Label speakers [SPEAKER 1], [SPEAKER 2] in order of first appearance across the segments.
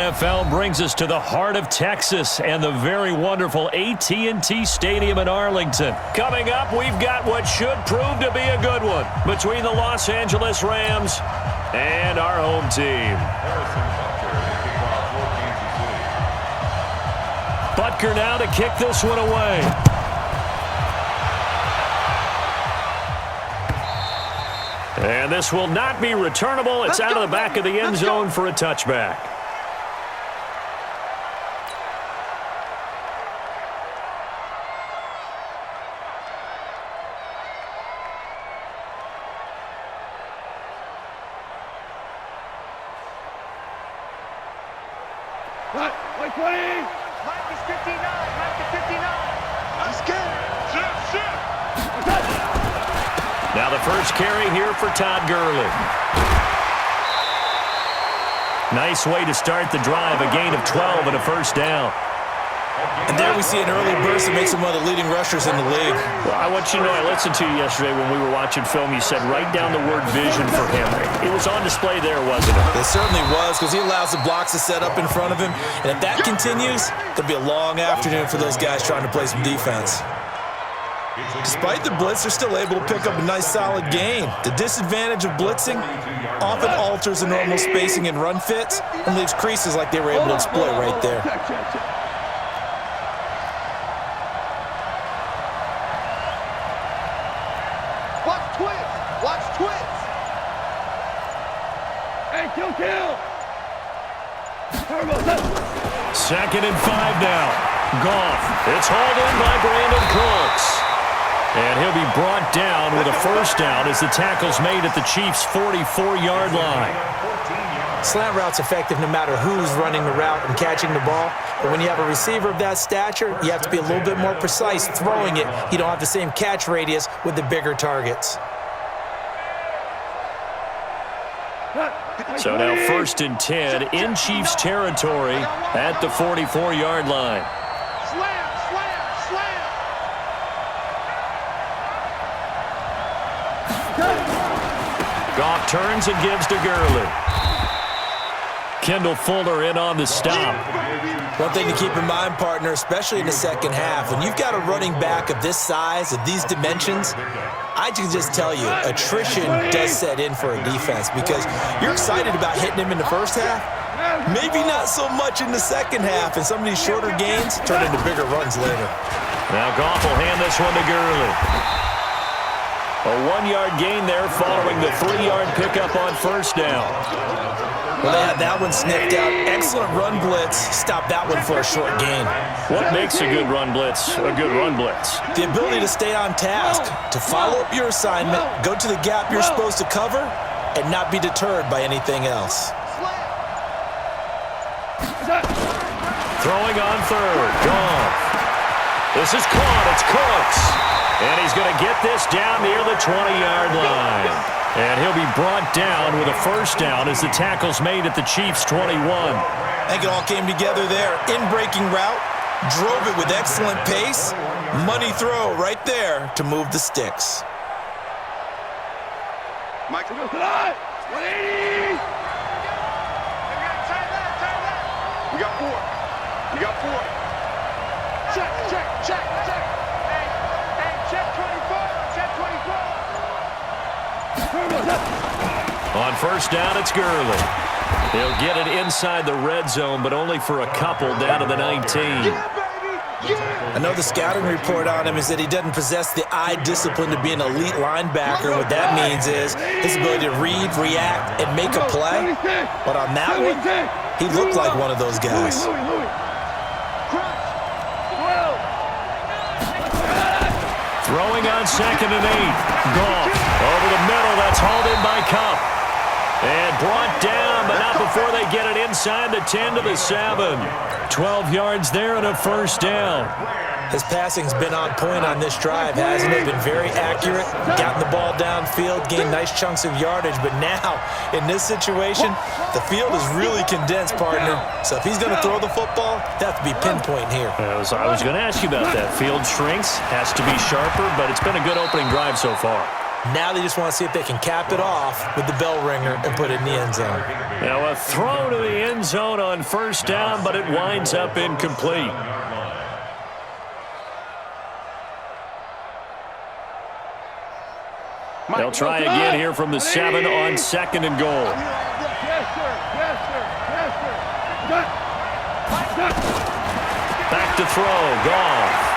[SPEAKER 1] NFL brings us to the heart of Texas and the very wonderful AT&T Stadium in Arlington. Coming up, we've got what should prove to be a good one between the Los Angeles Rams and our home team. Butker now to kick this one away. And this will not be returnable. It's out of the back of the end zone for a touchback. Now the first carry here for Todd Gurley. Nice way to start the drive, a gain of 12 and a first down.
[SPEAKER 2] And there we see an early burst that makes him one of the leading rushers in the league.
[SPEAKER 1] Well, I want you to know, I listened to you yesterday when we were watching film. You said write down the word vision for him. It was on display there, wasn't it?
[SPEAKER 2] It certainly was, because he allows the blocks to set up in front of him. And if that continues, it'll be a long afternoon for those guys trying to play some defense. Despite the blitz, they're still able to pick up a nice solid gain. The disadvantage of blitzing often alters the normal spacing and run fits and leaves creases like they were able to exploit right there.
[SPEAKER 3] Watch twits. Hey, kill.
[SPEAKER 1] 2nd and 5 now. Goff. It's hauled in by Brandon Cooks. And he'll be brought down with a first down as the tackle's made at the Chiefs' 44-yard line.
[SPEAKER 2] Slant route's effective no matter who's running the route and catching the ball. But when you have a receiver of that stature, you have to be a little bit more precise throwing it. You don't have the same catch radius with the bigger targets.
[SPEAKER 1] So now 1st and 10 in Chiefs territory at the 44-yard line.
[SPEAKER 3] Slam.
[SPEAKER 1] Goff turns and gives to Gurley. Kendall Fuller in on the stop.
[SPEAKER 2] One thing to keep in mind, partner, especially in the second half, when you've got a running back of this size, of these dimensions, I can just tell you, attrition does set in for a defense because you're excited about hitting him in the first half, maybe not so much in the second half, and some of these shorter gains turn into bigger runs later.
[SPEAKER 1] Now Goff will hand this one to Gurley. A 1-yard gain there following the 3-yard pickup on first down.
[SPEAKER 2] Well, they had that one sniffed out. Excellent run blitz. Stop that one for a short gain.
[SPEAKER 1] What makes a good run blitz a good run blitz?
[SPEAKER 2] The ability to stay on task, to follow up your assignment, go to the gap you're supposed to cover, and not be deterred by anything else.
[SPEAKER 1] Throwing on third. Goff. This is caught. It's Cooks. And he's going to get this down near the 20-yard line. And he'll be brought down with a first down as the tackle's made at the Chiefs' 21.
[SPEAKER 2] I think it all came together there. In-breaking route, drove it with excellent pace. Money throw right there to move the sticks.
[SPEAKER 3] Michael, 180. We got 4. Check. Check 24.
[SPEAKER 1] On first down, it's Gurley. He'll get it inside the red zone, but only for a couple down to the 19.
[SPEAKER 2] I know the scouting report on him is that he doesn't possess the eye discipline to be an elite linebacker. What that means is his ability to read, react, and make a play. But on that one, he looked like one of those guys.
[SPEAKER 1] Throwing on 2nd and 8. Goff over the middle. That's hauled in by Cup. And brought down, but not before they get it inside the 10 to the 7. 12 yards there and a first down.
[SPEAKER 2] His passing's been on point on this drive, hasn't it? Been very accurate, gotten the ball downfield, gained nice chunks of yardage. But now, in this situation, the field is really condensed, partner. So if he's going to throw the football, they have to be pinpoint here.
[SPEAKER 1] I was going to ask you about that. Field shrinks, has to be sharper, but it's been a good opening drive so far.
[SPEAKER 2] Now they just want to see if they can cap it off with the bell ringer and put it in the end zone.
[SPEAKER 1] Now a throw to the end zone on first down, but it winds up incomplete. They'll try again here from the 7 on 2nd and goal.
[SPEAKER 3] Yes, sir. Yes, sir. Yes, sir.
[SPEAKER 1] Back to throw. Goff.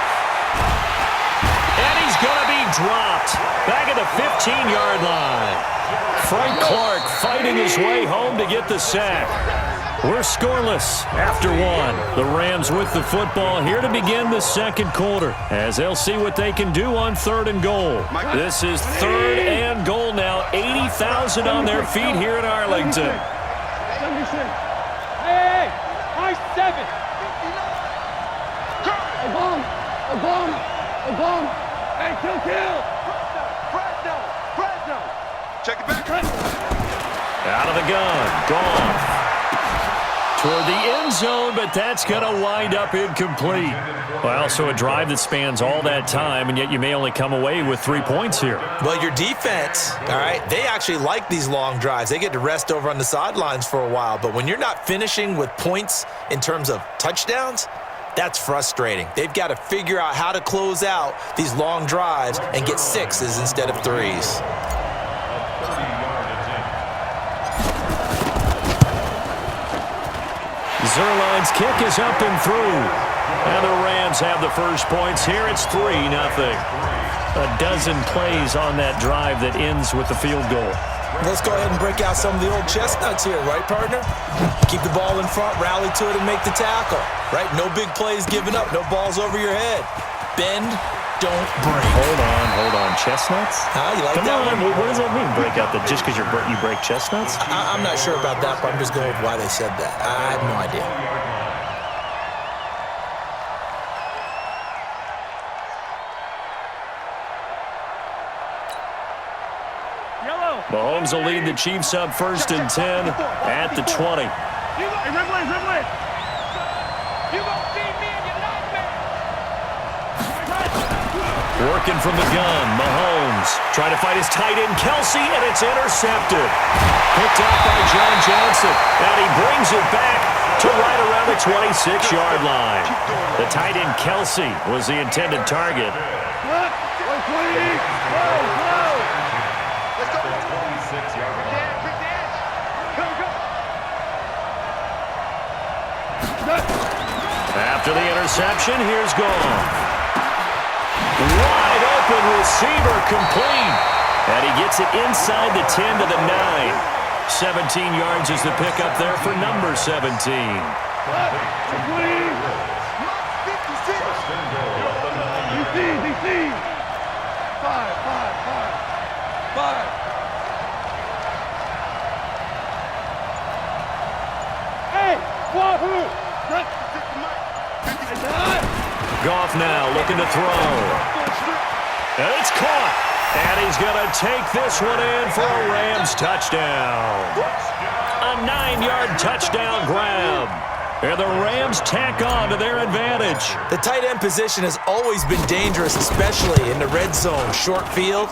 [SPEAKER 1] And he's going to be dropped. Back at the 15-yard line. Frank Clark fighting his way home to get the sack. We're scoreless after 1. The Rams with the football here to begin the second quarter as they'll see what they can do on 3rd and goal. This is 3rd and goal now. 80,000 on their feet here in Arlington.
[SPEAKER 3] Hey, high 7. A bomb. Hey, kill. Fresno. Check it back.
[SPEAKER 1] Out of the gun. Gone. Toward the end zone, but that's going to wind up incomplete. Well, so a drive that spans all that time, and yet you may only come away with 3 points here.
[SPEAKER 2] Well, your defense, all right, they actually like these long drives. They get to rest over on the sidelines for a while. But when you're not finishing with points in terms of touchdowns, that's frustrating. They've got to figure out how to close out these long drives and get 6s instead of 3s.
[SPEAKER 1] Zerline's kick is up and through. And the Rams have the first points here. It's 3-0. A dozen plays on that drive that ends with the field goal.
[SPEAKER 2] Let's go ahead and break out some of the old chestnuts here, right, partner? Keep the ball in front, rally to it, and make the tackle, right? No big plays given up, no balls over your head. Bend, don't break.
[SPEAKER 1] Hold on. Chestnuts?
[SPEAKER 2] Huh? You like
[SPEAKER 1] Come
[SPEAKER 2] that
[SPEAKER 1] on.
[SPEAKER 2] one?
[SPEAKER 1] What does that mean, break out? That just because you break chestnuts?
[SPEAKER 2] I'm not sure about that, but I'm just going with why they said that. I have no idea.
[SPEAKER 1] Mahomes will lead the Chiefs up 1st and 10 at the 20.
[SPEAKER 3] Ridley. You gonna see me and your nightmare.
[SPEAKER 1] Working from the gun, Mahomes trying to fight his tight end, Kelsey, and it's intercepted. Picked up by John Johnson, and he brings it back to right around the 26-yard line. The tight end, Kelsey, was the intended target. After the interception, here's Goff. Wide open receiver complete. And he gets it inside the 10 to the 9. 17 yards is the pickup there for number 17.
[SPEAKER 3] Five. Hey, wahoo!
[SPEAKER 1] Goff now looking to throw. And it's caught. And he's going to take this one in for a Rams touchdown. A 9-yard touchdown grab. And the Rams tack on to their advantage.
[SPEAKER 2] The tight end position has always been dangerous, especially in the red zone, short field.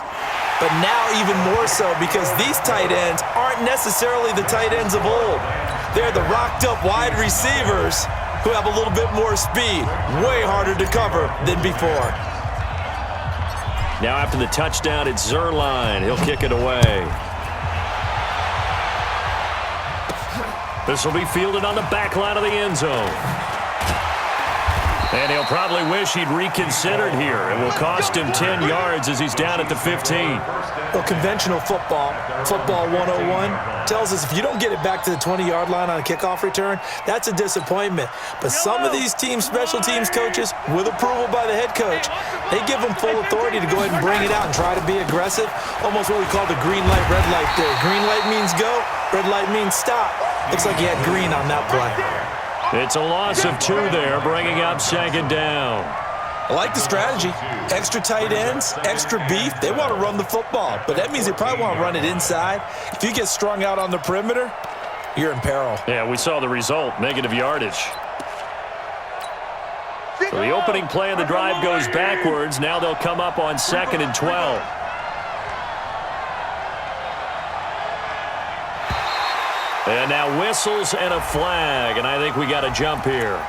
[SPEAKER 2] But now even more so because these tight ends aren't necessarily the tight ends of old. They're the rocked-up wide receivers who have a little bit more speed, way harder to cover than before.
[SPEAKER 1] Now after the touchdown, it's Zerline. He'll kick it away. This will be fielded on the back line of the end zone. And he'll probably wish he'd reconsidered here. It will cost him 10 yards as he's down at the 15.
[SPEAKER 2] Well, conventional football 101, tells us if you don't get it back to the 20-yard line on a kickoff return, that's a disappointment. But some of these special teams coaches, with approval by the head coach, they give them full authority to go ahead and bring it out and try to be aggressive. Almost what we call the green light, red light theory. Green light means go, red light means stop. Looks like he had green on that play.
[SPEAKER 1] It's a loss of 2 there, bringing up 2nd down.
[SPEAKER 2] I like the strategy. Extra tight ends, extra beef. They want to run the football, but that means they probably want to run it inside. If you get strung out on the perimeter, you're in peril.
[SPEAKER 1] Yeah, we saw the result, negative yardage. So the opening play of the drive goes backwards. Now they'll come up on 2nd and 12. And now whistles and a flag, and I think we got a jump here.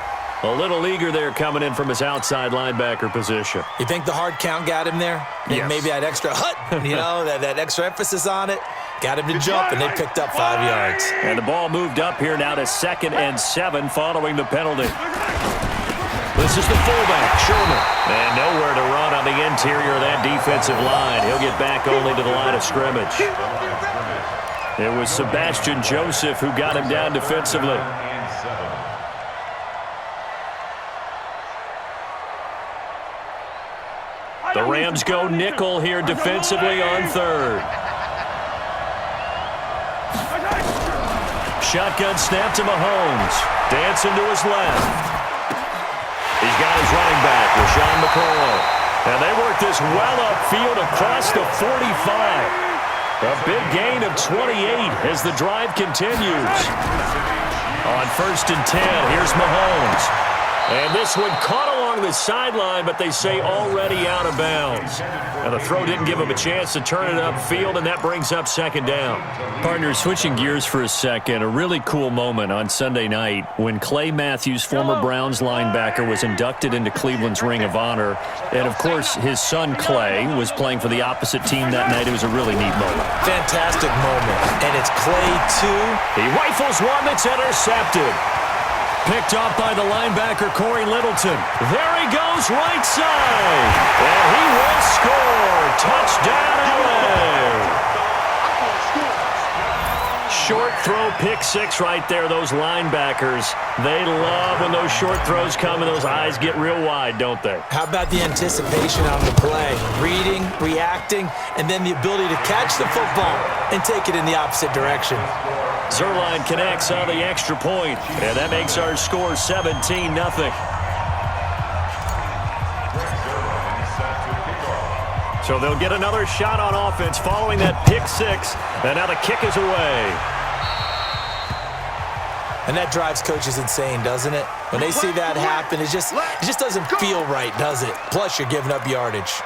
[SPEAKER 1] A little eager there coming in from his outside linebacker position.
[SPEAKER 2] You think the hard count got him there?
[SPEAKER 1] Yes.
[SPEAKER 2] Maybe that extra that extra emphasis on it got him to jump, and they picked up 5 yards.
[SPEAKER 1] And the ball moved up here now to 2nd and 7 following the penalty. This is the fullback, Sherman. And nowhere to run on the interior of that defensive line. He'll get back only to the line of scrimmage. It was Sebastian Joseph who got him down defensively. The Rams go nickel here defensively on 3rd. Shotgun snap to Mahomes. Dancing to his left. He's got his running back, LaShawn McCoy. And they work this well upfield across the 45. A big gain of 28 as the drive continues. On 1st and 10, here's Mahomes. And this one caught along the sideline, but they say already out of bounds. And the throw didn't give him a chance to turn it upfield, and that brings up 2nd down. Partners, switching gears for a second, a really cool moment on Sunday night when Clay Matthews, former Browns linebacker, was inducted into Cleveland's Ring of Honor. And, of course, his son Clay was playing for the opposite team that night. It was a really neat moment.
[SPEAKER 2] Fantastic moment. And it's Clay, too.
[SPEAKER 1] He rifles one that's intercepted. Picked off by the linebacker, Corey Littleton. There he goes, right side. And he will score. Touchdown, LA. Short throw, pick 6 right there. Those linebackers, they love when those short throws come and those eyes get real wide, don't they?
[SPEAKER 2] How about the anticipation on the play? Reading, reacting, and then the ability to catch the football and take it in the opposite direction.
[SPEAKER 1] Zerline connects on the extra point, and that makes our score 17-0. So they'll get another shot on offense following that pick 6, and now the kick is away.
[SPEAKER 2] And that drives coaches insane, doesn't it? When they see that happen, it just doesn't feel right, does it? Plus, you're giving up yardage.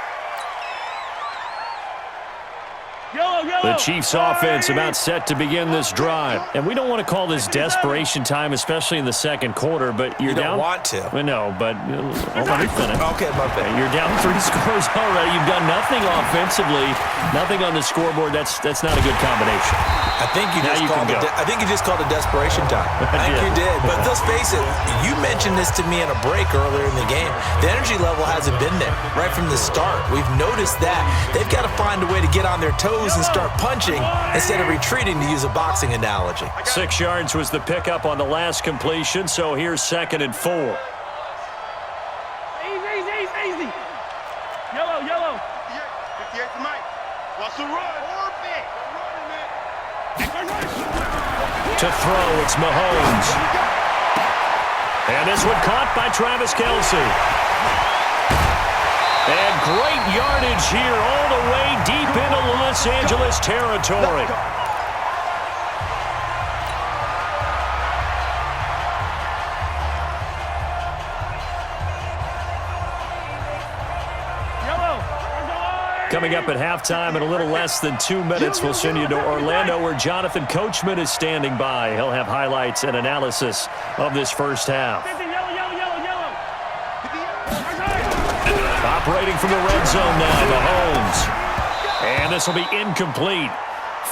[SPEAKER 1] The Chiefs offense about set to begin this drive. And we don't want to call this desperation time, especially in the second quarter, but you're down.
[SPEAKER 2] You don't want to.
[SPEAKER 1] No, but let me finish.
[SPEAKER 2] Okay, my bad.
[SPEAKER 1] You're down 3 scores already. You've done nothing offensively, nothing on the scoreboard. That's not a good combination.
[SPEAKER 2] I think you just called it desperation time. I think you did. But let's face it, you mentioned this to me in a break earlier in the game. The energy level hasn't been there right from the start. We've noticed that. They've got to find a way to get on their toes and start punching instead of retreating, to use a boxing analogy.
[SPEAKER 1] 6 yards was the pickup on the last completion, so here's 2nd and 4.
[SPEAKER 3] Easy. Yellow. 58 to Mike. What's the run?
[SPEAKER 1] To throw, it's Mahomes. And this one caught by Travis Kelce. And great yardage here all the way deep into Los Angeles territory. Coming up at halftime in a little less than 2 minutes, we'll send you to Orlando where Jonathan Coachman is standing by. He'll have highlights and analysis of this first half. Operating from the red zone now, Mahomes. And this will be incomplete.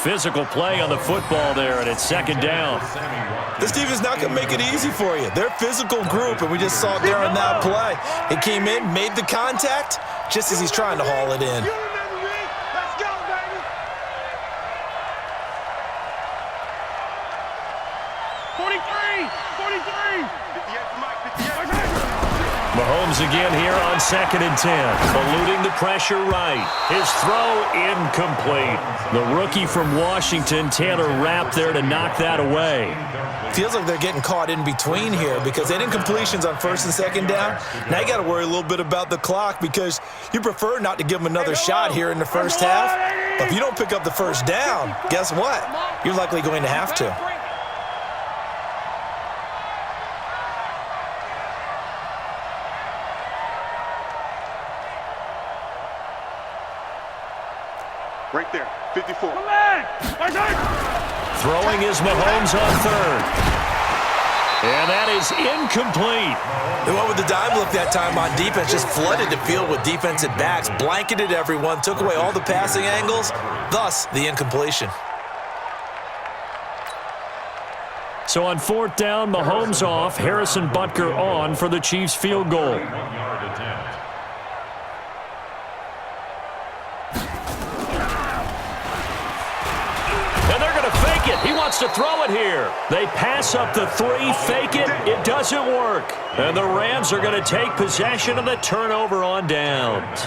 [SPEAKER 1] Physical play on the football there, and it's 2nd down.
[SPEAKER 2] This team is not going to make it easy for you. They're a physical group, and we just saw it there on that play. It came in, made the contact, just as he's trying to haul it in.
[SPEAKER 3] Let's go, baby. 43. 58.
[SPEAKER 1] Mahomes again here on 2nd and 10. Eluding the pressure right. His throw incomplete. The rookie from Washington, Taylor Rapp, there to knock that away.
[SPEAKER 2] Feels like they're getting caught in between here because they didn't incompletions on 1st and 2nd down. Now you got to worry a little bit about the clock because you prefer not to give them another shot here in the first half. But if you don't pick up the first down, guess what? You're likely going to have to.
[SPEAKER 3] Right there, 54. Come back!
[SPEAKER 1] Throwing is Mahomes on third. And that is incomplete.
[SPEAKER 2] They went with the dime look that time on defense, just flooded the field with defensive backs, blanketed everyone, took away all the passing angles, thus the incompletion.
[SPEAKER 1] So on fourth down, Mahomes off, Harrison Butker on for the Chiefs field goal. He wants to throw it here. They pass up the 3, fake it. It doesn't work. And the Rams are going to take possession of the turnover on downs.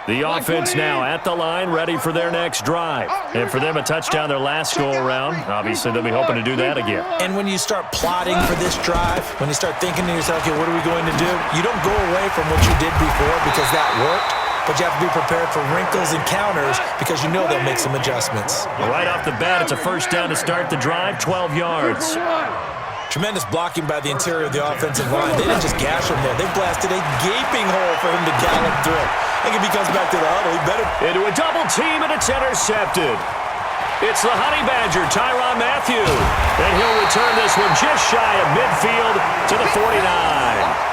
[SPEAKER 1] The offense now at the line, ready for their next drive. And for them, a touchdown their last go-around. Obviously, they'll be hoping to do that again.
[SPEAKER 2] And when you start plotting for this drive, when you start thinking to yourself, okay, what are we going to do? You don't go away from what you did before because that worked. But you have to be prepared for wrinkles and counters because you know they'll make some adjustments.
[SPEAKER 1] Right off the bat, it's a first down to start the drive, 12 yards.
[SPEAKER 2] Tremendous blocking by the interior of the offensive line. They didn't just gash him there. They blasted a gaping hole for him to gallop through. I think if he comes back to the huddle, he better.
[SPEAKER 1] Into a double team, and it's intercepted. It's the Honey Badger, Tyrann Mathieu. And he'll return this one just shy of midfield to the 49.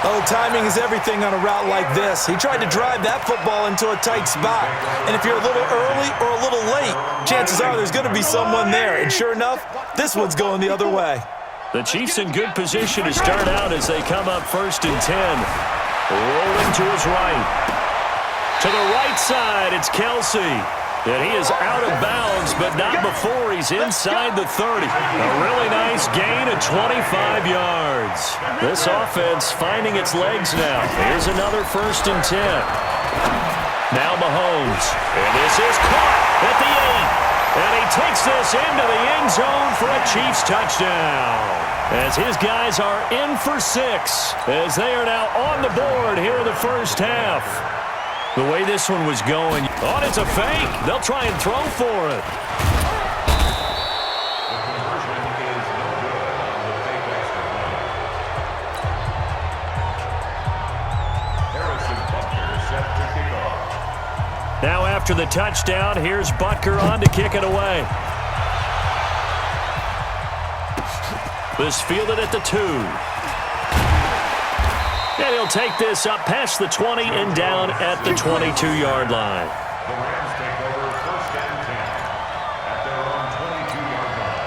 [SPEAKER 2] Oh, timing is everything on a route like this. He tried to drive that football into a tight spot. And if you're a little early or a little late, chances are there's going to be someone there. And sure enough, this one's going the other way.
[SPEAKER 1] The Chiefs in good position to start out as they come up 1st and 10. Rolling to his right. To the right side, it's Kelsey. And he is out of bounds, but not before he's inside the 30. A really nice gain of 25 yards. This offense finding its legs now. Here's another 1st and 10. Now Mahomes. And this is caught at the 8. And he takes this into the end zone for a Chiefs touchdown. As his guys are in for 6. As they are now on the board here in the first half. The way this one was going, it's a fake. They'll try and throw for it. Now after the touchdown, here's Butker on to kick it away. This fielded at the 2. And he'll take this up past the 20 and down at the 22-yard line.
[SPEAKER 4] The Rams take over 1st and 10 at their own 22-yard line.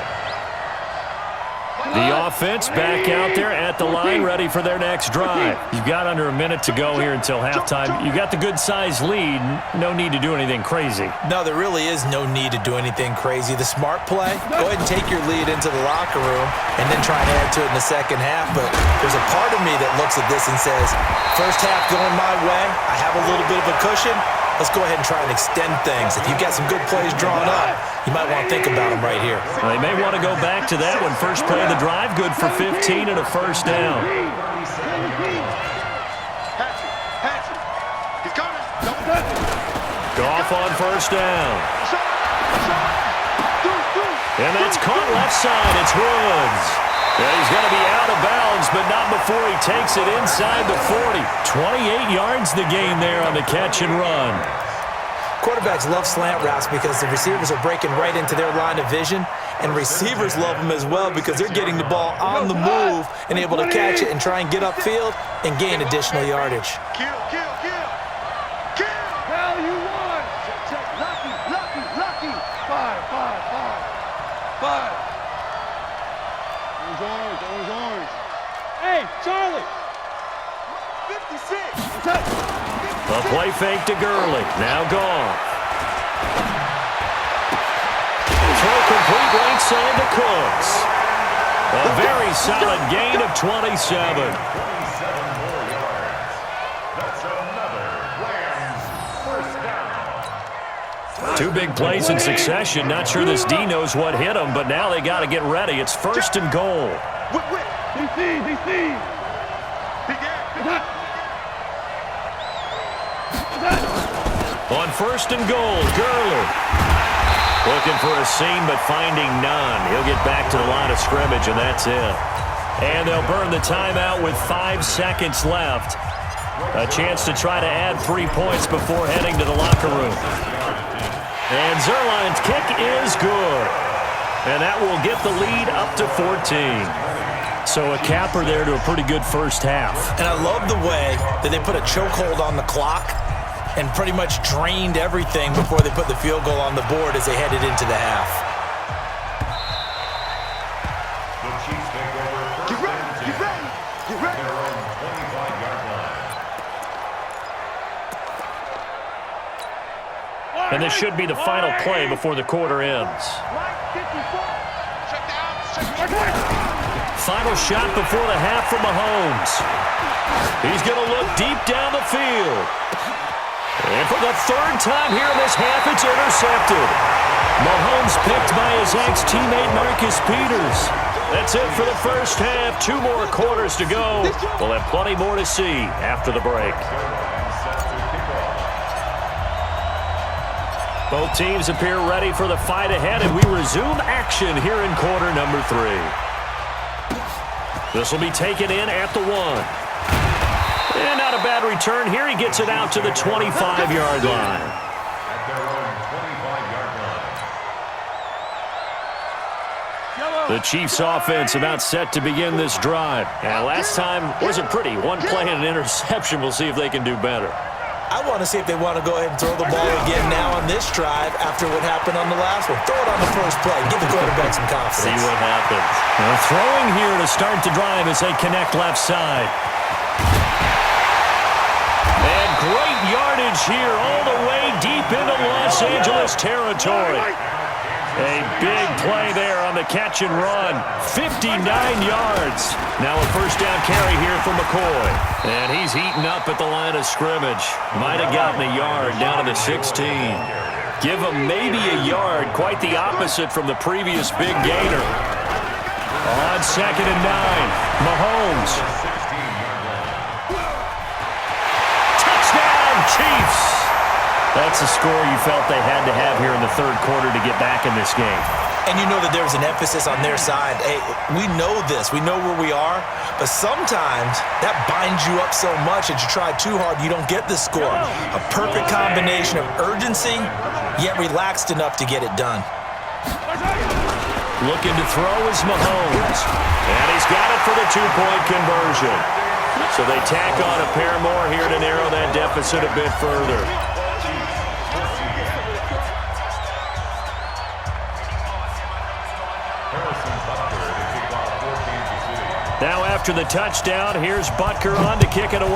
[SPEAKER 1] The offense back out there at the line, ready for their next drive. You've got under a minute to go here until halftime. You've got the good-sized lead. No need to do anything crazy.
[SPEAKER 2] No, there really is no need to do anything crazy. The smart play, go ahead and take your lead into the locker room and then try and add to it in the second half. But there's a part of me that looks at this and says, first half going my way, I have a little bit of a cushion. Let's go ahead and try and extend things. If you've got some good plays drawn up, you might want to think about them right here.
[SPEAKER 1] Well, they may want to go back to that one. First play of the drive, good for 15 and a first down. Goff on first down. And that's caught left side. It's Woods. And he's going to be out of bounds, but not before he takes it inside the 40. 28 yards the gain there on the catch and run.
[SPEAKER 2] Quarterbacks love slant routes because the receivers are breaking right into their line of vision, and receivers love them as well because they're getting the ball on the move and able to catch it and try and get upfield and gain additional yardage.
[SPEAKER 3] Kill. Hell, you won. Lucky. Five. Orange. Hey, Charlie. 56.
[SPEAKER 1] A play fake to Gurley. Now Goff. Throw complete right side to Cooks. A very solid gain of 27.
[SPEAKER 4] 27 more yards. That's another Rams first down.
[SPEAKER 1] Two big plays in succession. Not sure this D knows what hit him, but now they got to get ready. It's 1st and goal.
[SPEAKER 3] DC.
[SPEAKER 1] On 1st and goal, Gurley. Looking for a seam, but finding none. He'll get back to the line of scrimmage, and that's it. And they'll burn the timeout with 5 seconds left. A chance to try to add 3 points before heading to the locker room. And Zerline's kick is good. And that will get the lead up to 14. So a capper there to a pretty good first half.
[SPEAKER 2] And I love the way that they put a chokehold on the clock and pretty much drained everything before they put the field goal on the board as they headed into the half.
[SPEAKER 4] The Chiefs take over first and 10.
[SPEAKER 3] Get ready.
[SPEAKER 4] Their own 25-yard line.
[SPEAKER 1] And this should be the final play before the quarter ends. Final shot before the half from Mahomes. He's going to look deep down the field. And for the third time here in this half, it's intercepted. Mahomes picked by his ex-teammate Marcus Peters. That's it for the first half. 2 more quarters to go. We'll have plenty more to see after the break. Both teams appear ready for the fight ahead, and we resume action here in quarter number 3. This will be taken in at the 1. And not a bad return here. He gets it out to the 25-yard line.
[SPEAKER 4] At their own 25-yard line.
[SPEAKER 1] The Chiefs offense about set to begin this drive. And last time wasn't pretty. 1 play and an interception. We'll see if they can do better.
[SPEAKER 2] I want to see if they want to go ahead and throw the ball again now on this drive after what happened on the last one. Throw it on the first play. Give the quarterback some confidence.
[SPEAKER 1] See what happens. They're throwing here to start the drive as they connect left side. And great yardage here all the way deep into Los Angeles territory. A big play there on the catch and run. 59 yards. Now a first down carry here for McCoy. And he's heating up at the line of scrimmage. Might have gotten a yard down to the 16. Give him maybe a yard. Quite the opposite from the previous big gainer. On 2nd and 9. Mahomes. Touchdown, Chiefs. That's the score you felt they had to have here in the third quarter to get back in this game.
[SPEAKER 2] And you know that there's an emphasis on their side. Hey, we know this. We know where we are. But sometimes that binds you up so much that you try too hard, you don't get the score. A perfect combination of urgency, yet relaxed enough to get it done.
[SPEAKER 1] Looking to throw is Mahomes. And he's got it for the 2-point conversion. So they tack on a pair more here to narrow that deficit a bit further. Now after the touchdown, here's Butker on to kick it away.
[SPEAKER 4] The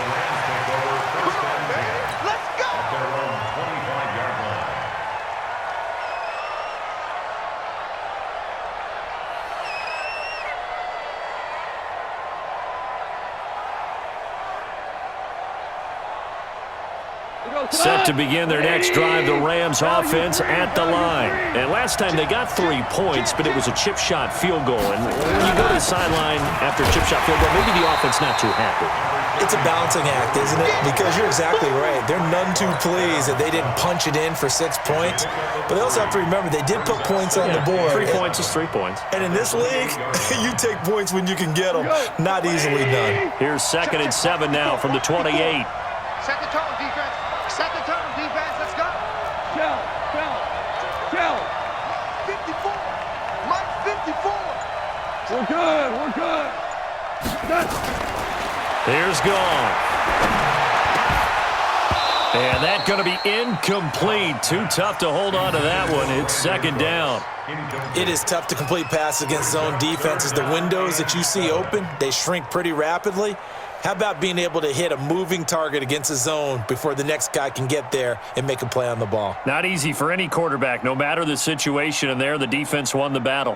[SPEAKER 4] Rams take over first and 10.
[SPEAKER 3] Let's go.
[SPEAKER 4] At their own 25-yard line.
[SPEAKER 1] Set to begin their next drive, the Rams offense at the line. And last time they got 3 points, but it was a chip shot field goal. And when you go to the sideline after a chip shot field goal, maybe the offense not too happy.
[SPEAKER 2] It's a balancing act, isn't it? Because you're exactly right. They're none too pleased that they didn't punch it in for 6 points. But they also have to remember they did put points on the board.
[SPEAKER 1] 3 points is 3 points.
[SPEAKER 2] And in this league, you take points when you can get them. Not easily done.
[SPEAKER 1] Here's 2nd and 7 now from the 28.
[SPEAKER 3] Set the tone, defense. Set the tone, defense. Let's go. Kill. 54. Mike, 54. We're good.
[SPEAKER 1] Here's gone. And that's going to be incomplete. Too tough to hold on to that one. It's 2nd down.
[SPEAKER 2] It is tough to complete passes against zone defenses. The windows that you see open, they shrink pretty rapidly. How about being able to hit a moving target against a zone before the next guy can get there and make a play on the ball?
[SPEAKER 1] Not easy for any quarterback, no matter the situation, and there the defense won the battle.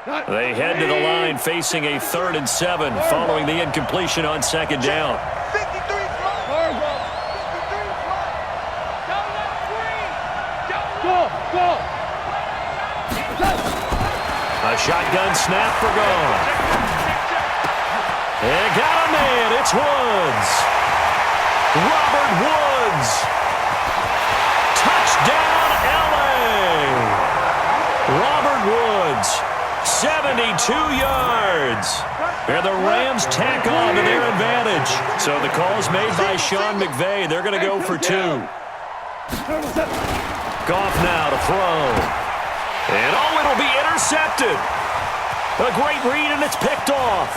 [SPEAKER 1] They head to the line facing a 3rd and 7 following the incompletion on 2nd down.
[SPEAKER 3] 53 fly. 53 fly. Down that screen. Go.
[SPEAKER 1] A shotgun snap for gone. And got a man. It's Woods. Robert Woods. Touchdown, L.A. Robert Woods. 72 2 yards. And the Rams tack on to their advantage. So the call's made by Sean McVay. They're going to go for 2. Goff now to throw. And, it'll be intercepted. A great read, and it's picked off.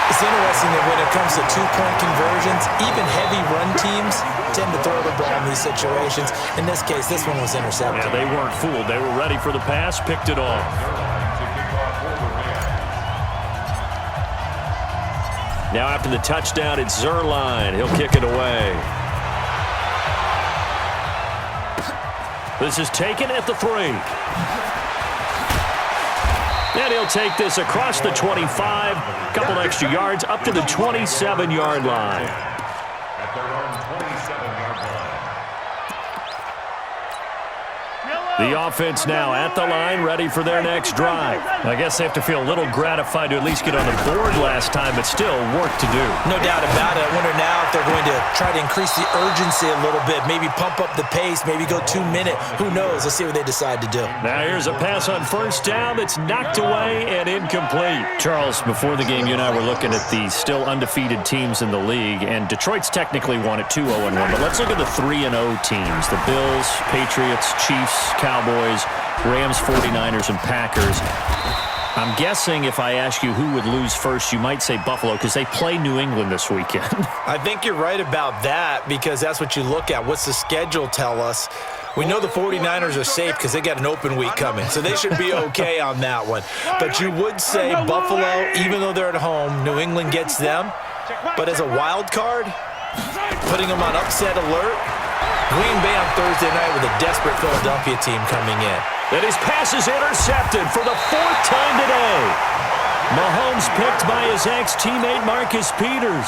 [SPEAKER 2] It's interesting that when it comes to two-point conversions, even heavy run teams tend to throw the ball in these situations. In this case, this one was intercepted.
[SPEAKER 1] Yeah, they weren't fooled. They were ready for the pass, picked it off. Now after the touchdown, it's Zerline. He'll kick it away. This is taken at the 3. And he'll take this across the 25, a couple extra yards, up to the 27-yard line.
[SPEAKER 4] At their own 27-yard line.
[SPEAKER 1] The offense now at the line, ready for their next drive. I guess they have to feel a little gratified to at least get on the board last time, but still work to do.
[SPEAKER 2] No doubt about it. I wonder now if they're going to try to increase the urgency a little bit, maybe pump up the pace, maybe go 2-minute. Who knows? Let's see what they decide to do.
[SPEAKER 1] Now here's a pass on first down that's knocked away and incomplete. Charles, before the game, you and I were looking at the still undefeated teams in the league, and Detroit's technically won at 2-0-1, but let's look at the 3-0 teams. The Bills, Patriots, Chiefs, Cowboys, Rams, 49ers, and Packers. I'm guessing if I ask you who would lose first, you might say Buffalo because they play New England this weekend.
[SPEAKER 2] I think you're right about that because that's what you look at. What's the schedule tell us? We know the 49ers are safe because they got an open week coming, so they should be okay on that one. But you would say Buffalo, even though they're at home, New England gets them. But as a wild card, putting them on upset alert, Green Bay on Thursday night with a desperate Philadelphia team coming in.
[SPEAKER 1] And his pass is intercepted for the 4th time today. Mahomes picked by his ex-teammate Marcus Peters.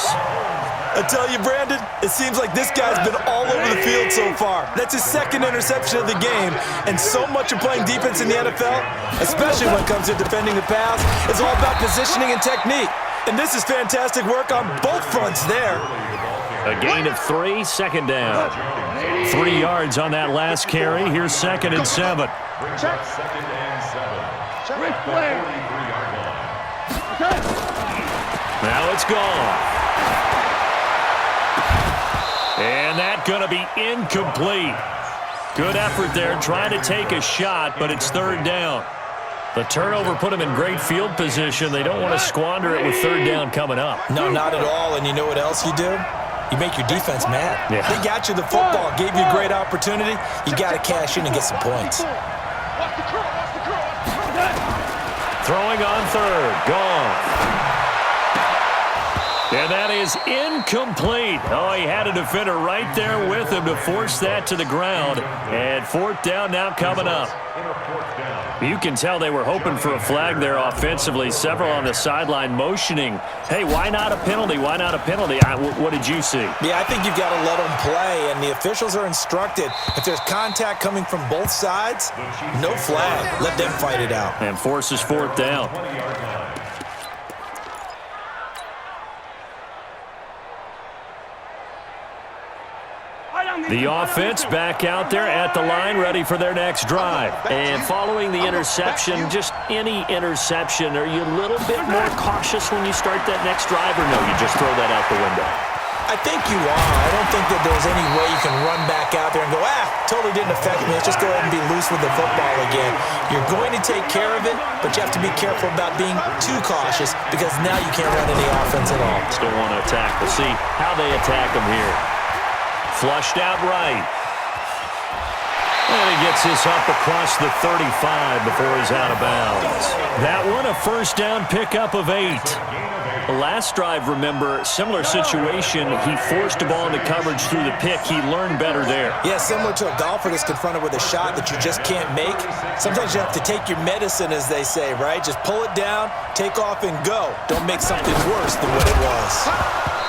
[SPEAKER 2] I tell you, Brandon, it seems like this guy's been all over the field so far. That's his 2nd interception of the game, and so much of playing defense in the NFL, especially when it comes to defending the pass, is all about positioning and technique. And this is fantastic work on both fronts there.
[SPEAKER 1] A gain of 3, 2nd down. 3 yards on that last carry. Here's 2nd and 7.
[SPEAKER 3] Check.
[SPEAKER 4] 2nd and 7.
[SPEAKER 3] Check.
[SPEAKER 4] At the 43-yard line.
[SPEAKER 1] Now it's gone. And that's going to be incomplete. Good effort there trying to take a shot, but it's 3rd down. The turnover put them in great field position. They don't want to squander it with 3rd down coming up.
[SPEAKER 2] No, not at all. And you know what else you do? You make your defense mad.
[SPEAKER 1] Yeah.
[SPEAKER 2] They got you the football, gave you a great opportunity. You got to cash in and get some points.
[SPEAKER 1] Throwing on 3rd. Gone. And that is incomplete. Oh, he had a defender right there with him to force that to the ground. And 4th down now coming up. You can tell they were hoping for a flag there offensively. Several on the sideline motioning. Hey, why not a penalty? Why not a penalty? What did you see?
[SPEAKER 2] Yeah, I think you've got to let them play, and the officials are instructed. If there's contact coming from both sides, no flag. Let them fight it out.
[SPEAKER 1] And forces 4th down. The offense back out there at the line, ready for their next drive. And following the interception, just any interception, are you a little bit more cautious when you start that next drive, or no, you just throw that out the window?
[SPEAKER 2] I think you are. I don't think that there's any way you can run back out there and go, totally didn't affect me. Let's just go ahead and be loose with the football again. You're going to take care of it, but you have to be careful about being too cautious because now you can't run any offense at all.
[SPEAKER 1] Still want to attack. We'll see how they attack them here. Flushed out right. And he gets this up across the 35 before he's out of bounds. That one a 1st down pickup of 8. The last drive, remember, similar situation. He forced a ball into coverage through the pick. He learned better there.
[SPEAKER 2] Yeah, similar to a golfer that's confronted with a shot that you just can't make. Sometimes you have to take your medicine, as they say, right? Just pull it down, take off, and go. Don't make something worse than what it was.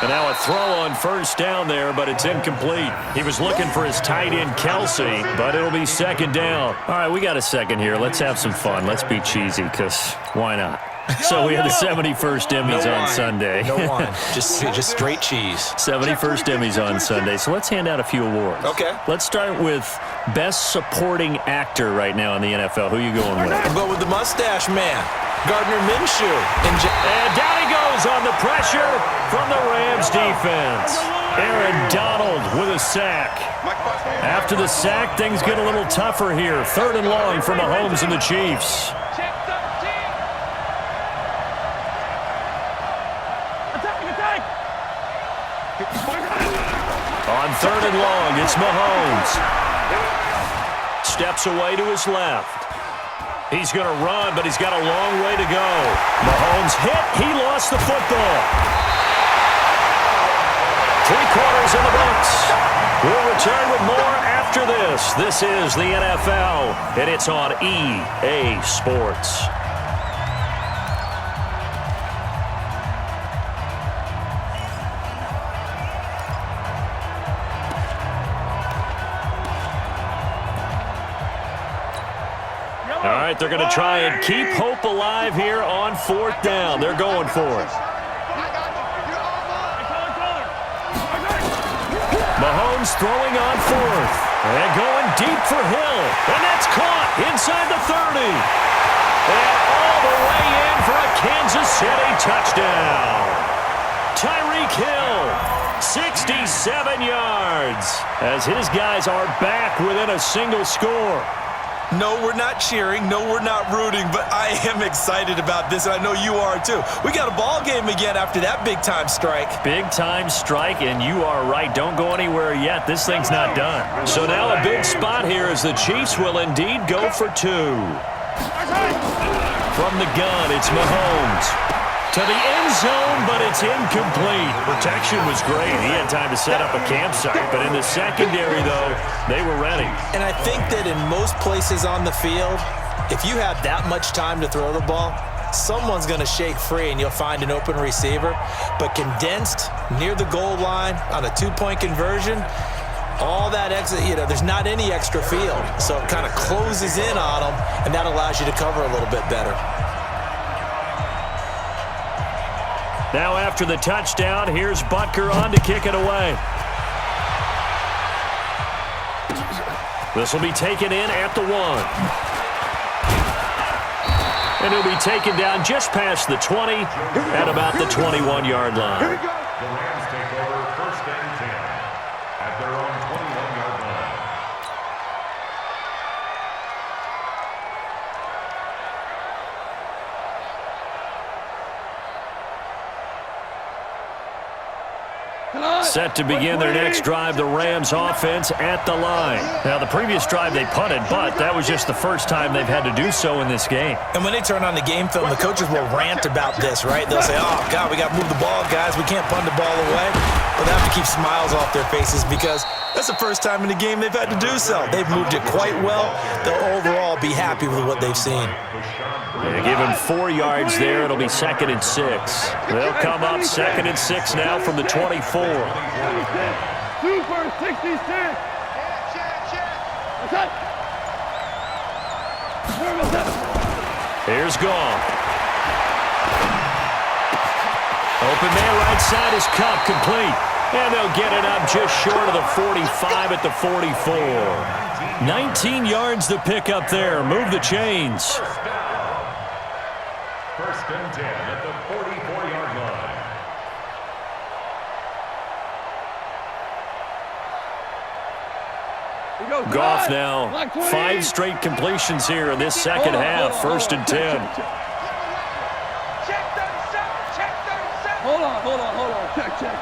[SPEAKER 1] And now a throw on 1st down there, but it's incomplete. He was looking for his tight end, Kelsey, but it'll be 2nd down. All right, we got a second here. Let's have some fun. Let's be cheesy, because why not? So we had the 71st Emmys on Sunday.
[SPEAKER 2] No wine. Just straight cheese.
[SPEAKER 1] 71st Emmys on Sunday. So let's hand out a few awards.
[SPEAKER 2] Okay.
[SPEAKER 1] Let's start with Best Supporting Actor right now in the NFL. Who are you going with?
[SPEAKER 2] I'll go with the mustache man, Gardner Minshew.
[SPEAKER 1] And down he goes on the pressure from the Rams defense. Aaron Donald with a sack. After the sack, things get a little tougher here. 3rd and long for Mahomes and the Chiefs. On 3rd and long, it's Mahomes. Steps away to his left. He's going to run, but he's got a long way to go. Mahomes hit. He lost the football. 3 quarters in the books. We'll return with more after this. This is the NFL, and it's on EA Sports. All right, they're going to try and keep hope alive here on 4th down. They're going for it. Mahomes throwing on 4th. And going deep for Hill. And that's caught inside the 30. And all the way in for a Kansas City touchdown. Tyreek Hill, 67 yards. As his guys are back within a single score.
[SPEAKER 2] No, we're not cheering. No, we're not rooting. But I am excited about this, and I know you are too. We got a ball game again after that big-time strike.
[SPEAKER 1] Big-time strike, and you are right. Don't go anywhere yet. This thing's not done. So now a big spot here as the Chiefs will indeed go for 2. From the gun, it's Mahomes. To the end zone, but it's incomplete. Protection was great. He had time to set up a campsite, but in the secondary, though, they were ready.
[SPEAKER 2] And I think that in most places on the field, if you have that much time to throw the ball, someone's going to shake free and you'll find an open receiver. But condensed near the goal line on a 2-point conversion, all that extra, there's not any extra field. So it kind of closes in on them, and that allows you to cover a little bit better.
[SPEAKER 1] Now after the touchdown, here's Butker on to kick it away. This will be taken in at the 1. And he'll be taken down just past the 20 at about the 21-yard line.
[SPEAKER 4] The Rams take over 1st and 10 at their own 21-yard line.
[SPEAKER 1] Set to begin their next drive, the Rams offense at the line. Now, the previous drive they punted, but that was just the first time they've had to do so in this game.
[SPEAKER 2] And when they turn on the game film, the coaches will rant about this, right? They'll say, oh, God, we got to move the ball, guys. We can't punt the ball away. But they have to keep smiles off their faces because that's the first time in the game they've had to do so. They've moved it quite well. They'll overall be happy with what they've seen.
[SPEAKER 1] They give him 4 yards there. It'll be 2nd and 6. They'll come up 2nd and 6 now from the 24.
[SPEAKER 3] 2 for 66.
[SPEAKER 1] Here's Goff. Open man right side is Cup, complete. And they'll get it up just short of the 45 at the 44. 19 yards to pick up there. Move the chains.
[SPEAKER 4] 1st and 10 at the 44-yard line.
[SPEAKER 1] Goff now, 5 straight completions here in this second half. 1st and 10.
[SPEAKER 3] Hold on. Check.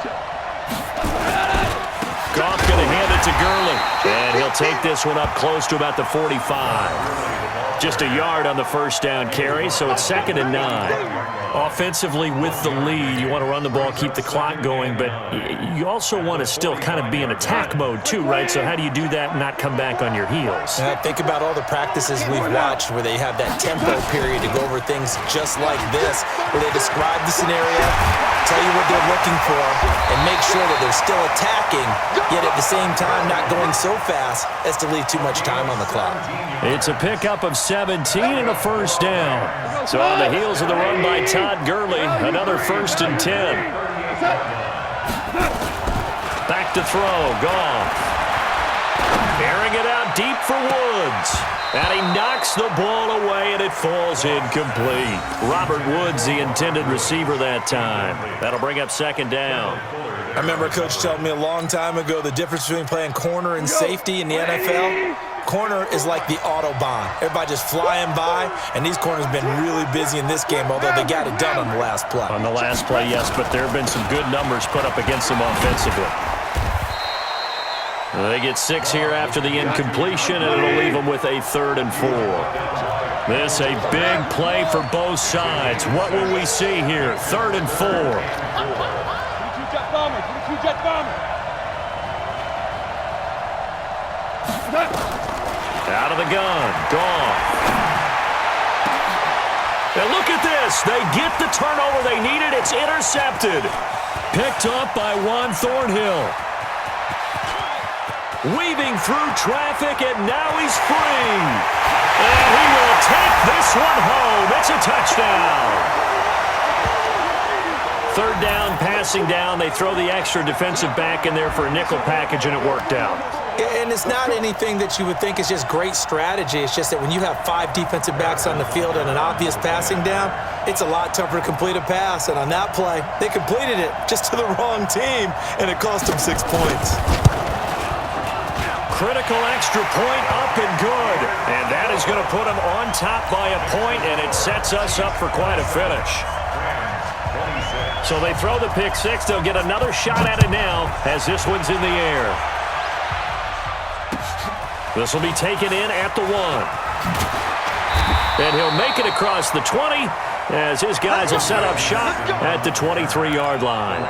[SPEAKER 1] Goff going to hand it to Gurley. And he'll take this one up close to about the 45. Just a yard on the 1st down carry, so it's 2nd and 9. Offensively with the lead, you want to run the ball, keep the clock going, but you also want to still kind of be in attack mode too, right? So how do you do that and not come back on your heels?
[SPEAKER 2] Think about all the practices we've watched where they have that tempo period to go over things just like this, where they describe the scenario, tell you what they're looking for, and make sure that they're still attacking, yet at the same time not going so fast as to leave too much time on the clock.
[SPEAKER 1] It's a pickup of 17 and a first down. So on the heels of the run by Todd Gurley, another 1st and 10. Back to throw, Goff. Airing it out deep for Woods. And he knocks the ball away, and it falls incomplete. Robert Woods, the intended receiver that time. That'll bring up 2nd down.
[SPEAKER 2] I remember a coach telling me a long time ago the difference between playing corner and safety in the NFL. Corner is like the Autobahn. Everybody just flying by, and these corners have been really busy in this game, although they got it done on the last play.
[SPEAKER 1] On the last play, yes, but there have been some good numbers put up against them offensively. They get 6 here after the incompletion, and it'll leave them with a 3rd and 4. This a big play for both sides. What will we see here? 3rd and 4. Out of the gun. Goff. And look at this. They get the turnover they needed. It's intercepted. Picked up by Juan Thornhill. Weaving through traffic, and now he's free. And he will take this one home. It's a touchdown. 3rd down, passing down. They throw the extra defensive back in there for a nickel package, and it worked out.
[SPEAKER 2] And it's not anything that you would think is just great strategy. It's just that when you have 5 defensive backs on the field and an obvious passing down, it's a lot tougher to complete a pass. And on that play, they completed it just to the wrong team, and it cost them 6 points.
[SPEAKER 1] Critical extra point up and good. And that is going to put them on top by a point, and it sets us up for quite a finish. So they throw the pick 6. They'll get another shot at it now as this one's in the air. This will be taken in at the 1. And he'll make it across the 20 as his guys will set up shop at the 23-yard line.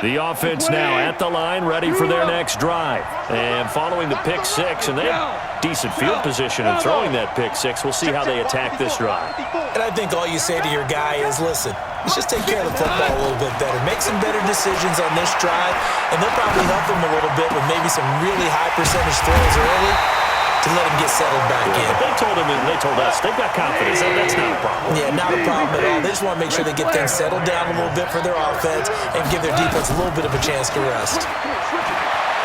[SPEAKER 1] The offense now at the line, ready for their next drive. And following the pick 6, and they have decent field position in throwing that pick 6. We'll see how they attack this drive.
[SPEAKER 2] And I think all you say to your guy is, listen, let's just take care of the football a little bit better. Make some better decisions on this drive, and they'll probably help him a little bit with maybe some really high percentage throws early to let him get settled back in.
[SPEAKER 1] But they told him, and they told us, they've got confidence. That's not a problem.
[SPEAKER 2] Yeah, not a problem at all. They just want to make sure they get things settled down a little bit for their offense and give their defense a little bit of a chance to rest.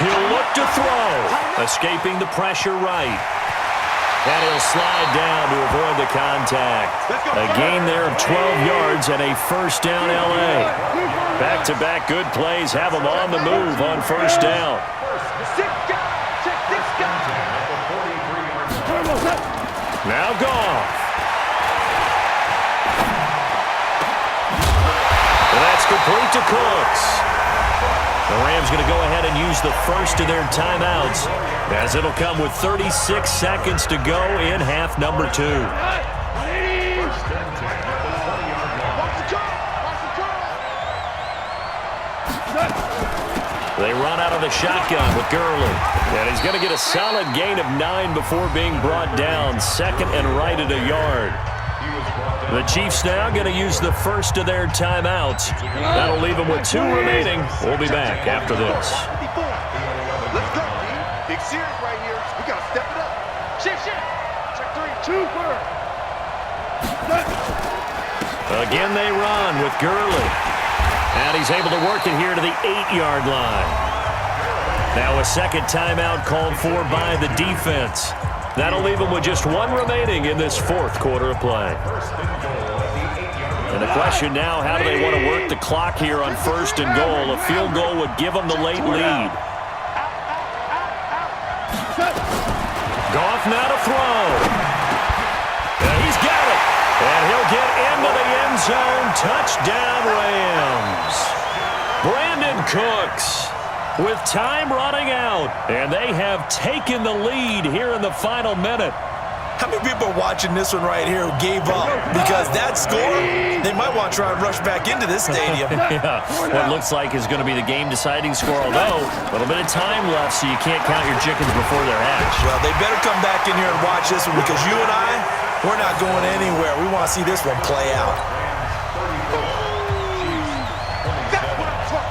[SPEAKER 1] He'll look to throw, escaping the pressure right. And he'll slide down to avoid the contact. A gain there of 12 yards and a 1st down L.A. Back-to-back good plays have them on the move on 1st down. Now Goff. And that's complete to Cooks. The Rams going to go ahead and use the first of their timeouts as it'll come with 36 seconds to go in half number 2. They run out of the shotgun with Gurley. And he's going to get a solid gain of 9 before being brought down. 2nd and right at a yard. The Chiefs now going to use the first of their timeouts. That'll leave them with 2 remaining. We'll be back after this.
[SPEAKER 3] Let's go, D. Big series right here. We got to step it up. Shift. Check 3. 2 first.
[SPEAKER 1] Again they run with Gurley. And he's able to work it here to the 8-yard line. Now a second timeout called for by the defense. That'll leave them with just 1 remaining in this 4th quarter of play. And the question now, how do they want to work the clock here on 1st and goal? A field goal would give them the late lead. Goff now to throw. And he's got it. And he'll get into the end zone. Touchdown, Rams. Brandon Cooks with time running out. And they have taken the lead here in the final minute.
[SPEAKER 2] How many people are watching this one right here who gave up? Because that score, they might want to try and rush back into this stadium.
[SPEAKER 1] Yeah, what looks like is going to be the game-deciding score, although a little bit of time left, so you can't count your chickens before they're hatched.
[SPEAKER 2] Well, they better come back in here and watch this one because you and I, we're not going anywhere. We want to see this one play out.
[SPEAKER 3] That's what I'm talking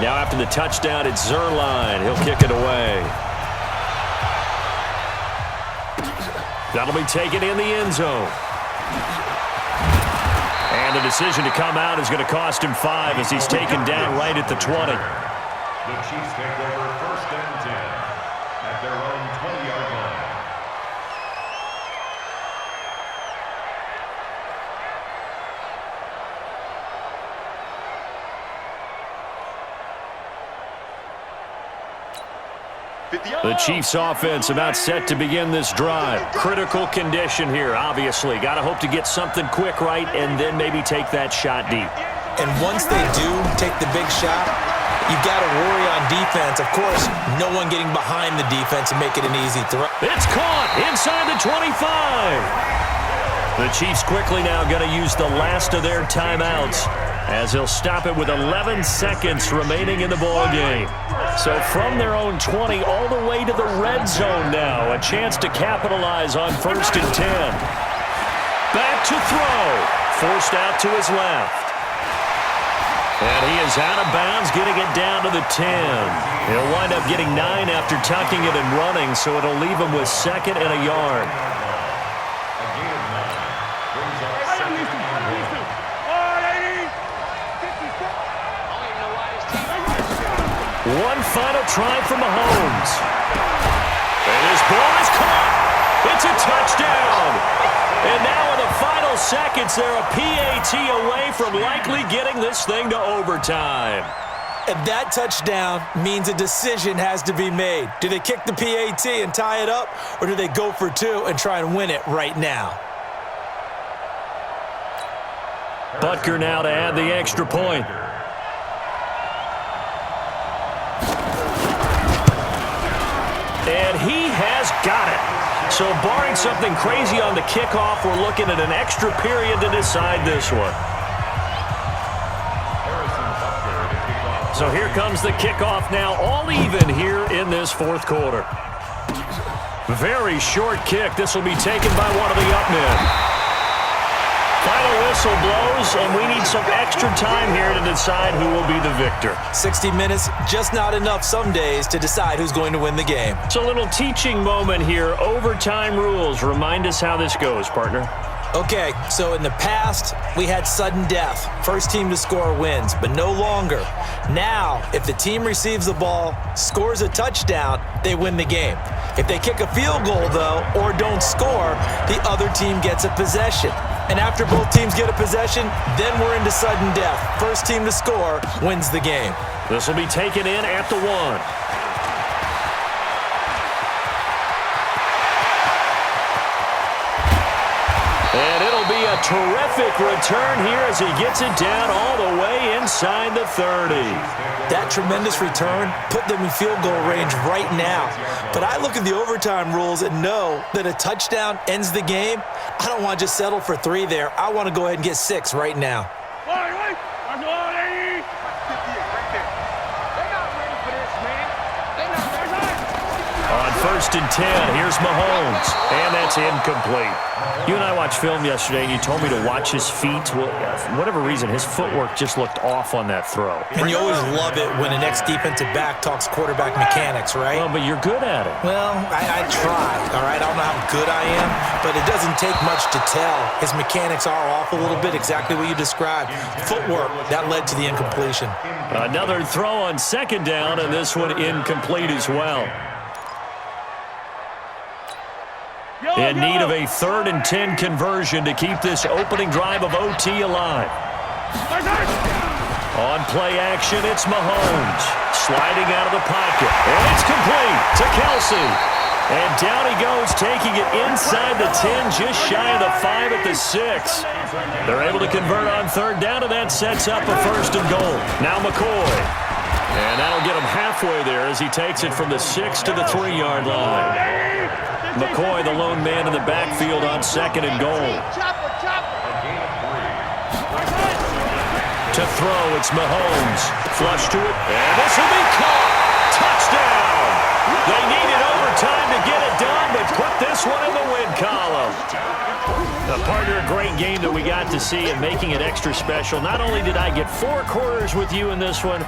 [SPEAKER 1] Now after the touchdown, it's Zerline. He'll kick it away. That'll be taken in the end zone. And the decision to come out is going to cost him 5 as he's taken down right at the 20.
[SPEAKER 4] The Chiefs take over 1st and 10 at their own 20-yard line.
[SPEAKER 1] The Chiefs offense about set to begin this drive. Critical condition here, obviously. Got to hope to get something quick right and then maybe take that shot deep.
[SPEAKER 2] And once they do take the big shot, you've got to worry on defense. Of course, no one getting behind the defense and make it an easy throw.
[SPEAKER 1] It's caught inside the 25. The Chiefs quickly now going to use the last of their timeouts as he'll stop it with 11 seconds remaining in the ball game. So from their own 20 all the way to the red zone now. A chance to capitalize on 1st and 10. Back to throw. Forced out to his left. And he is out of bounds, getting it down to the 10. He'll wind up getting 9 after tucking it and running, so it'll leave him with 2nd and a yard. One final try for Mahomes. And his ball is caught. It's a touchdown. And now in the final seconds, they're a PAT away from likely getting this thing to overtime.
[SPEAKER 2] And that touchdown means a decision has to be made. Do they kick the PAT and tie it up, or do they go for 2 and try and win it right now?
[SPEAKER 1] Butker now to add the extra point. And he has got it. So barring something crazy on the kickoff, we're looking at an extra period to decide this one. So here comes the kickoff now, all even here in this 4th quarter. Very short kick. This will be taken by one of the up men. Final whistle blows, and we need some extra time here to decide who will be the victor.
[SPEAKER 2] 60 minutes, just not enough some days to decide who's going to win the game.
[SPEAKER 1] So a little teaching moment here. Overtime rules. Remind us how this goes, partner.
[SPEAKER 2] Okay, so in the past, we had sudden death. First team to score wins, but no longer. Now, if the team receives the ball, scores a touchdown, they win the game. If they kick a field goal, though, or don't score, the other team gets a possession. And after both teams get a possession, then we're into sudden death. First team to score wins the game.
[SPEAKER 1] This will be taken in at the 1. And it'll be a terrific return here as he gets it down all the way inside the 30.
[SPEAKER 2] That tremendous return put them in field goal range right now. But I look at the overtime rules and know that a touchdown ends the game. I don't want to just settle for 3 there. I want to go ahead and get 6 right now.
[SPEAKER 1] On 1st and 10, here's Mahomes, and that's incomplete. You and I watched film yesterday, and you told me to watch his feet. Well, for whatever reason, his footwork just looked off on that throw.
[SPEAKER 2] And you always love it when an ex-defensive back talks quarterback mechanics, right?
[SPEAKER 1] Well, but you're good at it.
[SPEAKER 2] Well, I try, all right? I don't know how good I am, but it doesn't take much to tell. His mechanics are off a little bit, exactly what you described. Footwork, that led to the incompletion.
[SPEAKER 1] Another throw on 2nd down, and this one incomplete as well. In need of a 3rd and 10 conversion to keep this opening drive of OT alive. On play action, it's Mahomes. Sliding out of the pocket. And it's complete to Kelsey. And down he goes, taking it inside the 10, just shy of the 5 at the 6. They're able to convert on 3rd down, and that sets up a 1st and goal. Now McCoy. And that'll get him halfway there as he takes it from the 6 to the 3-yard line. McCoy, the lone man in the backfield on 2nd and goal. To throw, it's Mahomes. Flush to it, and this will be caught. Touchdown! They needed overtime to get it done, but put this one in the win column. Partner, a great game that we got to see and making it extra special. Not only did I get 4 quarters with you in this one,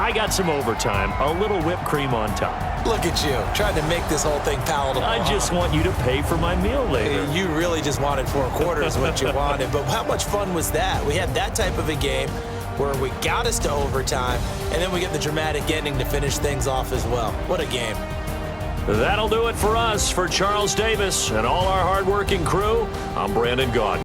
[SPEAKER 1] I got some overtime, a little whipped cream on top.
[SPEAKER 2] Look at you, trying to make this whole thing palatable.
[SPEAKER 1] I just want you to pay for my meal later.
[SPEAKER 2] You really just wanted 4 quarters what you wanted, but how much fun was that? We had that type of a game where we got us to overtime, and then we get the dramatic ending to finish things off as well. What a game.
[SPEAKER 1] That'll do it for us. For Charles Davis and all our hardworking crew, I'm Brandon Gaudin.